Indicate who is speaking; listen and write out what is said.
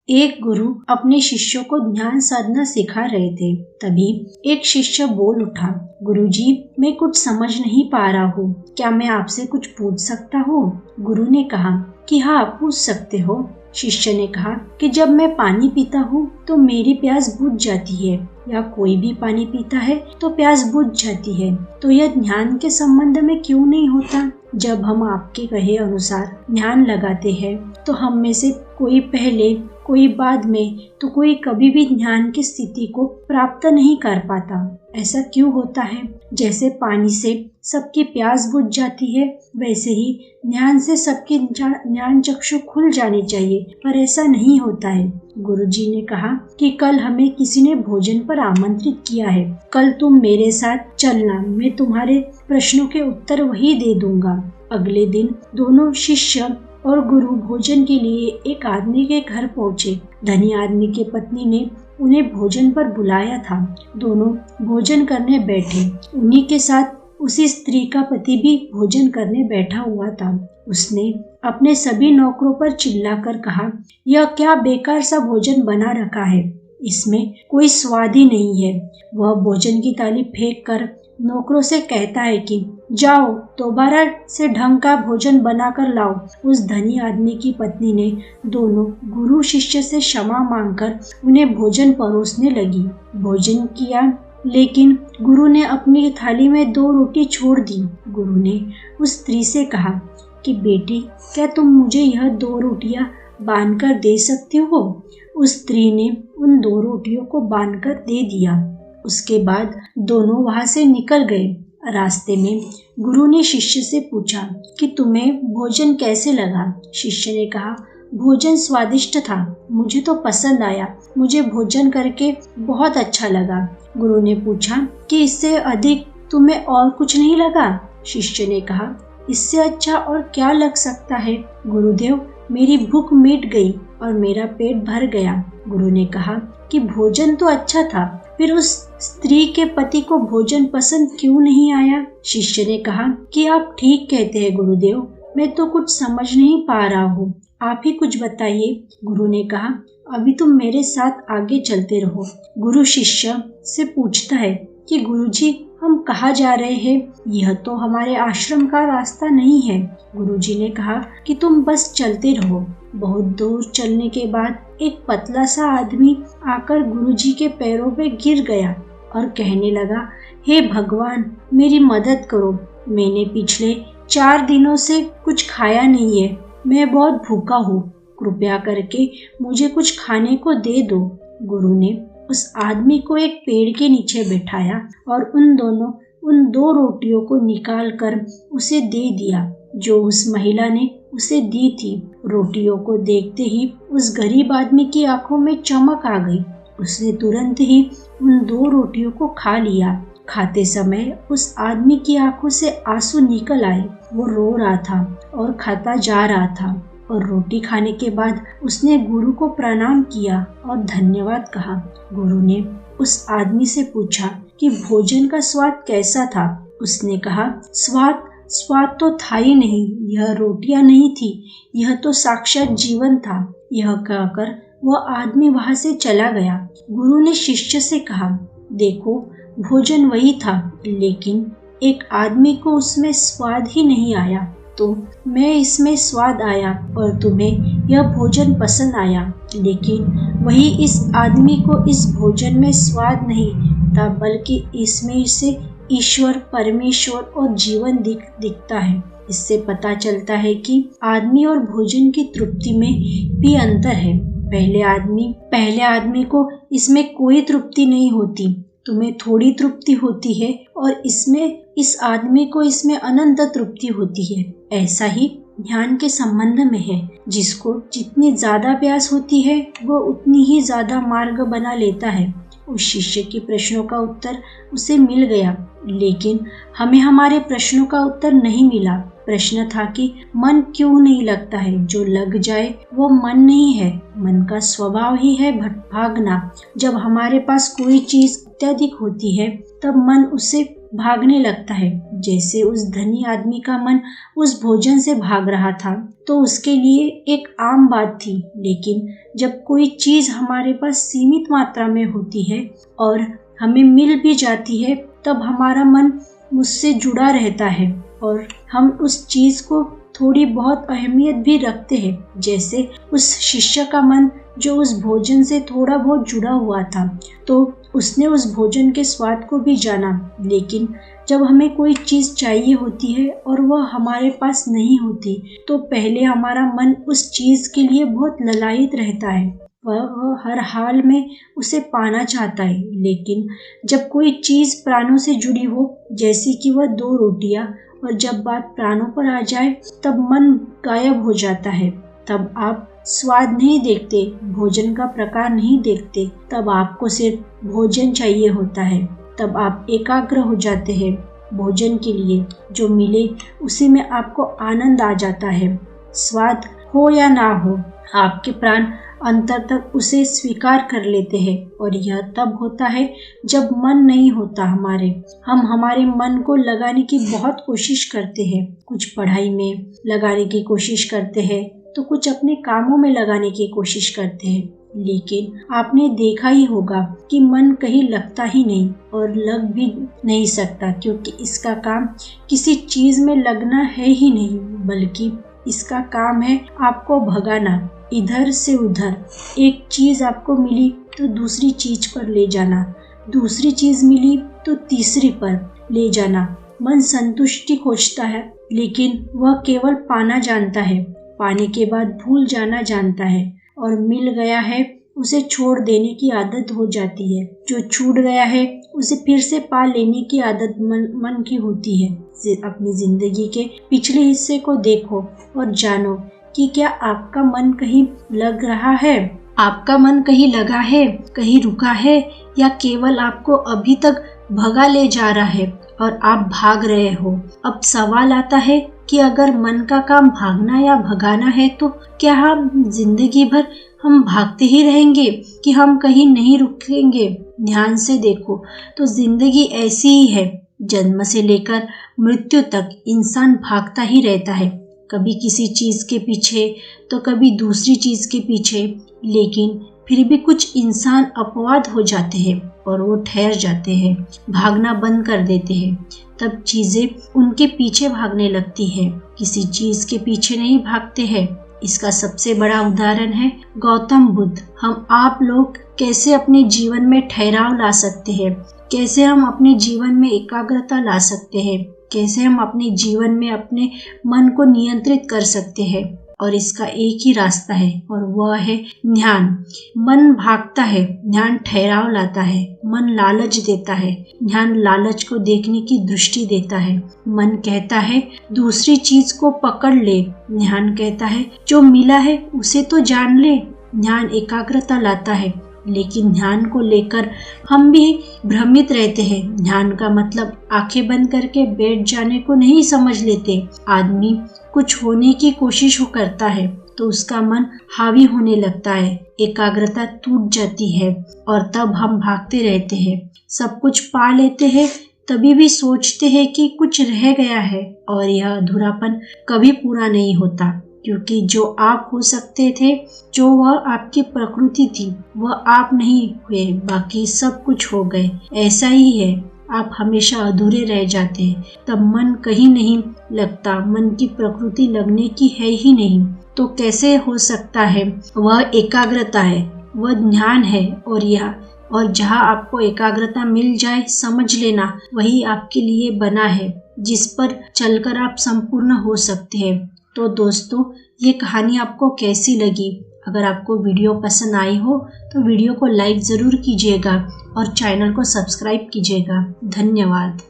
Speaker 1: एक गुरु अपने शिष्यों को ध्यान साधना सिखा रहे थे। तभी एक शिष्य बोल उठा, गुरुजी, मैं कुछ समझ नहीं पा रहा हूँ, क्या मैं आपसे कुछ पूछ सकता हूँ? गुरु ने कहा कि हाँ, पूछ सकते हो। शिष्य ने कहा कि जब मैं पानी पीता हूँ तो मेरी प्यास बुझ जाती है, या कोई भी पानी पीता है तो प्यास बुझ जाती है, तो यह ध्यान के संबंध में क्यों नहीं होता? जब हम आपके कहे अनुसार ध्यान लगाते हैं तो हम में से कोई पहले, कोई बाद में, तो कोई कभी भी ध्यान की स्थिति को प्राप्त नहीं कर पाता। ऐसा क्यों होता है? जैसे पानी से सबकी प्यास बुझ जाती है, वैसे ही ध्यान से सबकी ज्ञान चक्षु खुल जानी चाहिए, पर ऐसा नहीं होता है। गुरुजी ने कहा कि कल हमें किसी ने भोजन पर आमंत्रित किया है, कल तुम मेरे साथ चलना, मैं तुम्हारे प्रश्नों के उत्तर वही दे दूंगा। अगले दिन दोनों शिष्य और गुरु भोजन के लिए एक आदमी के घर पहुँचे। धनी आदमी की पत्नी ने उन्हें भोजन पर बुलाया था। दोनों भोजन करने बैठे। उन्हीं के साथ उसी स्त्री का पति भी भोजन करने बैठा हुआ था। उसने अपने सभी नौकरों पर चिल्लाकर कहा, यह क्या बेकार सा भोजन बना रखा है, इसमें कोई स्वाद ही नहीं है। वह भोजन की थाली फेंक कर नौकरों से कहता है कि जाओ, दोबारा से ढंग का भोजन बनाकर लाओ। उस धनी आदमी की पत्नी ने दोनों गुरु शिष्य से क्षमा मांगकर उन्हें भोजन परोसने लगी। भोजन किया, लेकिन गुरु ने अपनी थाली में 2 रोटी छोड़ दी। गुरु ने उस स्त्री से कहा कि बेटी, क्या तुम मुझे यह 2 रोटियां बांधकर दे सकती हो? उस स्त्री ने उन 2 रोटियों को बांधकर दे दिया। उसके बाद दोनों वहां से निकल गए। रास्ते में गुरु ने शिष्य से पूछा कि तुम्हें भोजन कैसे लगा? शिष्य ने कहा, भोजन स्वादिष्ट था, मुझे तो पसंद आया, मुझे भोजन करके बहुत अच्छा लगा। गुरु ने पूछा कि इससे अधिक तुम्हें और कुछ नहीं लगा? शिष्य ने कहा, इससे अच्छा और क्या लग सकता है गुरुदेव, मेरी भूख मिट गई और मेरा पेट भर गया। गुरु ने कहा कि भोजन तो अच्छा था, फिर उस स्त्री के पति को भोजन पसंद क्यों नहीं आया? शिष्य ने कहा कि आप ठीक कहते हैं गुरुदेव, मैं तो कुछ समझ नहीं पा रहा हूँ, आप ही कुछ बताइए। गुरु ने कहा, अभी तुम मेरे साथ आगे चलते रहो। गुरु शिष्य से पूछता है कि गुरुजी, हम कहाँ जा रहे हैं? यह तो हमारे आश्रम का रास्ता नहीं है। गुरुजी ने कहा कि तुम बस चलते रहो। बहुत दूर चलने के बाद एक पतला सा आदमी आकर गुरुजी के पैरों पे गिर गया और कहने लगा, हे भगवान, मेरी मदद करो, मैंने पिछले 4 दिनों से कुछ खाया नहीं है, मैं बहुत भूखा हूँ, कृपया करके मुझे कुछ खाने को दे दो। गुरु ने उस आदमी को एक पेड़ के नीचे बैठाया और उन 2 रोटियों को निकाल कर उसे दे दिया जो उस महिला ने उसे दी थी। रोटियों को देखते ही उस गरीब आदमी की आंखों में चमक आ गई। उसने तुरंत ही उन 2 रोटियों को खा लिया। खाते समय उस आदमी की आंखों से आंसू निकल आए। वो रो रहा था और खाता जा रहा था, और रोटी खाने के बाद उसने गुरु को प्रणाम किया और धन्यवाद कहा। गुरु ने उस आदमी से पूछा कि भोजन का स्वाद कैसा था? उसने कहा, स्वाद तो था ही नहीं, यह रोटियां नहीं थी, यह तो साक्षात जीवन था। यह कहकर वह आदमी वहां से चला गया। गुरु ने शिष्य से कहा, देखो, भोजन वही था, लेकिन एक आदमी को उसमें स्वाद ही नहीं आया, तो मैं इसमें स्वाद आया और तुम्हें यह भोजन पसंद आया, लेकिन वही इस आदमी को इस भोजन में स्वाद नहीं था, बल्कि इसमें इसे ईश्वर, परमेश्वर और जीवन दिखता है। इससे पता चलता है कि आदमी और भोजन की तृप्ति में भी अंतर है। पहले आदमी को इसमें कोई तृप्ति नहीं होती, तुम्हें थोड़ी तृप्ति होती है, और इस आदमी को इसमें अनंत तृप्ति होती है। ऐसा ही ध्यान के संबंध में है। जिसको जितनी ज्यादा प्यास होती है, वो उतनी ही ज्यादा मार्ग बना लेता है। उस शिष्य के प्रश्नों का उत्तर उसे मिल गया, लेकिन हमें हमारे प्रश्नों का उत्तर नहीं मिला। प्रश्न था कि मन क्यों नहीं लगता है? जो लग जाए वो मन नहीं है, मन का स्वभाव ही है भागना। जब हमारे पास कोई चीज अत्यधिक होती है, तब मन उसे भागने लगता है। जैसे उस धनी आदमी का मन उस भोजन से भाग रहा था तो उसके लिए एक आम बात थी, लेकिन जब कोई चीज हमारे पास सीमित मात्रा में होती है और हमें मिल भी जाती है तब हमारा मन उससे जुड़ा रहता है और हम उस चीज को थोड़ी बहुत अहमियत भी रखते हैं। जैसे उस शिष्य का मन जो उस भोजन से थोड़ा बहुत जुड़ा हुआ था तो उसने उस भोजन के स्वाद को भी जाना, लेकिन जब हमें कोई चीज चाहिए होती है और वह हमारे पास नहीं होती तो पहले हमारा मन उस चीज के लिए बहुत ललायित रहता है। वह हर हाल में उसे पाना चाहता है, लेकिन जब कोई चीज प्राणों से जुड़ी हो जैसे कि वह 2 रोटियां और जब बात प्राणों पर आ जाए तब मन गायब हो जाता है। तब आप स्वाद नहीं देखते, भोजन का प्रकार नहीं देखते, तब आपको सिर्फ भोजन चाहिए होता है। तब आप एकाग्र हो जाते हैं भोजन के लिए, जो मिले उसी में आपको आनंद आ जाता है। स्वाद हो या ना हो, आपके प्राण अंतर तक उसे स्वीकार कर लेते हैं और यह तब होता है जब मन नहीं होता हम हमारे मन को लगाने की बहुत कोशिश करते हैं। कुछ पढ़ाई में लगाने की कोशिश करते हैं तो कुछ अपने कामों में लगाने की कोशिश करते हैं, लेकिन आपने देखा ही होगा कि मन कहीं लगता ही नहीं और लग भी नहीं सकता, क्योंकि इसका काम किसी चीज में लगना है ही नहीं, बल्कि इसका काम है आपको भगाना इधर से उधर। एक चीज आपको मिली तो दूसरी चीज पर ले जाना, दूसरी चीज मिली तो तीसरी पर ले जाना। मन संतुष्टि खोजता है, लेकिन वह केवल पाना जानता है, पाने के बाद भूल जाना जानता है, और मिल गया है उसे छोड़ देने की आदत हो जाती है। जो छूट गया है उसे फिर से पा लेने की आदत मन की होती है। अपनी जिंदगी के पिछले हिस्से को देखो और जानो कि क्या आपका मन कहीं लग रहा है, आपका मन कहीं लगा है, कहीं रुका है, या केवल आपको अभी तक भगा ले जा रहा है और आप भाग रहे हो। अब सवाल आता है कि अगर मन का काम भागना या भगाना है तो क्या हम जिंदगी भर हम भागते ही रहेंगे कि हम कहीं नहीं रुकेंगे? ध्यान से देखो तो जिंदगी ऐसी ही है। जन्म से लेकर मृत्यु तक इंसान भागता ही रहता है, कभी किसी चीज के पीछे तो कभी दूसरी चीज के पीछे, लेकिन फिर भी कुछ इंसान अपवाद हो जाते हैं और वो ठहर जाते हैं, भागना बंद कर देते हैं। तब चीजें उनके पीछे भागने लगती है, किसी चीज के पीछे नहीं भागते हैं। इसका सबसे बड़ा उदाहरण है गौतम बुद्ध। हम आप लोग कैसे अपने जीवन में ठहराव ला सकते हैं, कैसे हम अपने जीवन में एकाग्रता ला सकते हैं, कैसे हम अपने जीवन में अपने मन को नियंत्रित कर सकते हैं। और इसका एक ही रास्ता है और वह है ध्यान। मन भागता है, ध्यान ठहराव लाता है। मन लालच देता है, ध्यान लालच को देखने की दृष्टि देता है। मन कहता है दूसरी चीज को पकड़ ले, ध्यान कहता है जो मिला है उसे तो जान ले। ध्यान एकाग्रता लाता है, लेकिन ध्यान को लेकर हम भी भ्रमित रहते हैं। ध्यान का मतलब आंखें बंद करके बैठ जाने को नहीं समझ लेते। आदमी कुछ होने की कोशिश करता है तो उसका मन हावी होने लगता है, एकाग्रता टूट जाती है और तब हम भागते रहते हैं। सब कुछ पा लेते हैं, तभी भी सोचते हैं कि कुछ रह गया है, और यह अधूरापन कभी पूरा नहीं होता, क्योंकि जो आप हो सकते थे, जो वह आपकी प्रकृति थी, वह आप नहीं हुए, बाकी सब कुछ हो गए। ऐसा ही है, आप हमेशा अधूरे रह जाते हैं, तब मन कहीं नहीं लगता। मन की प्रकृति लगने की है ही नहीं, तो कैसे हो सकता है? वह एकाग्रता है, वह ध्यान है, और जहाँ आपको एकाग्रता मिल जाए, समझ लेना वही आपके लिए बना है, जिस पर चलकर आप संपूर्ण हो सकते हैं। तो दोस्तों, ये कहानी आपको कैसी लगी? अगर आपको वीडियो पसंद आई हो तो वीडियो को लाइक ज़रूर कीजिएगा और चैनल को सब्सक्राइब कीजिएगा। धन्यवाद।